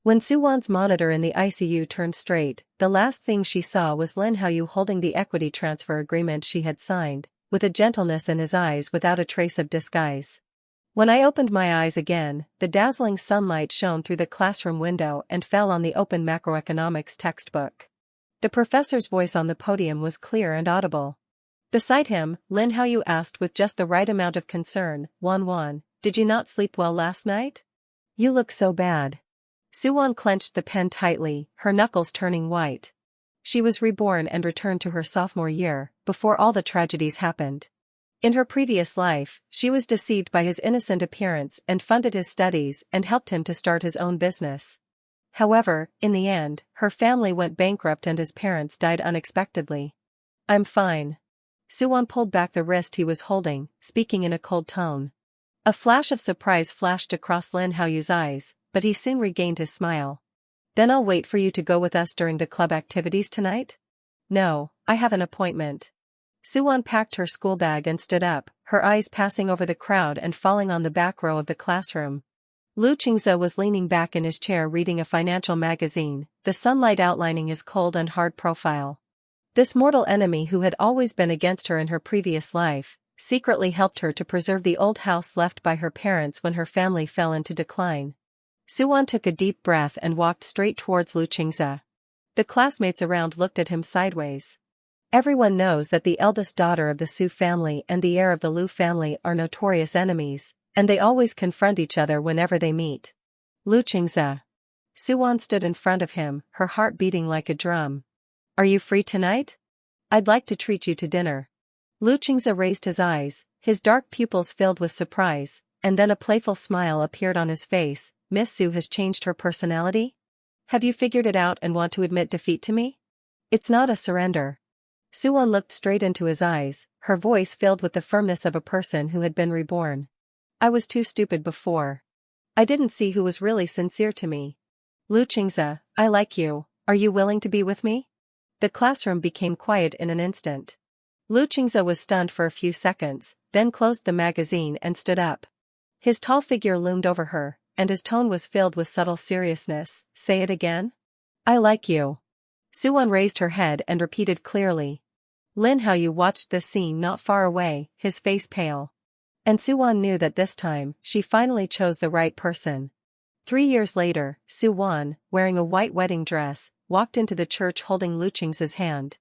When Suwon's monitor in the ICU turned straight, the last thing she saw was Lin Haoyu holding the equity transfer agreement she had signed, with a gentleness in his eyes without a trace of disguise. When I opened my eyes again, the dazzling sunlight shone through the classroom window and fell on the open macroeconomics textbook. The professor's voice on the podium was clear and audible. Beside him, Lin Haoyu asked with just the right amount of concern, "Won, did you not sleep well last night? You look so bad." Suwon clenched the pen tightly, her knuckles turning white. She was reborn and returned to her sophomore year, before all the tragedies happened. In her previous life, she was deceived by his innocent appearance and funded his studies and helped him to start his own business. However, in the end, her family went bankrupt and his parents died unexpectedly. "I'm fine." Suwon pulled back the wrist he was holding, speaking in a cold tone. A flash of surprise flashed across Lin Haoyu's eyes, but he soon regained his smile. "Then I'll wait for you to go with us during the club activities tonight?" "No, I have an appointment." Suwon packed her school bag and stood up, her eyes passing over the crowd and falling on the back row of the classroom. Lu Qingze was leaning back in his chair reading a financial magazine, the sunlight outlining his cold and hard profile. This mortal enemy who had always been against her in her previous life, secretly helped her to preserve the old house left by her parents when her family fell into decline. Suwon took a deep breath and walked straight towards Lu Qingze. The classmates around looked at him sideways. Everyone knows that the eldest daughter of the Su family and the heir of the Lu family are notorious enemies, and they always confront each other whenever they meet. "Lu Qingze." Suwon stood in front of him, her heart beating like a drum. "Are you free tonight? I'd like to treat you to dinner." Lu Qingze raised his eyes, his dark pupils filled with surprise, and then a playful smile appeared on his face. "Miss Su has changed her personality? Have you figured it out and want to admit defeat to me? It's not a surrender." Suwon looked straight into his eyes, her voice filled with the firmness of a person who had been reborn. "I was too stupid before. I didn't see who was really sincere to me. Lu Qingze, I like you, are you willing to be with me?" The classroom became quiet in an instant. Lu Qingze was stunned for a few seconds, then closed the magazine and stood up. His tall figure loomed over her, and his tone was filled with subtle seriousness. "Say it again?" "I like you." Suwon raised her head and repeated clearly. Lin Haoyu watched this scene not far away, his face pale. And Suwon knew that this time, she finally chose the right person. 3 years later, Suwon, wearing a white wedding dress, walked into the church holding Lu Qingze's hand.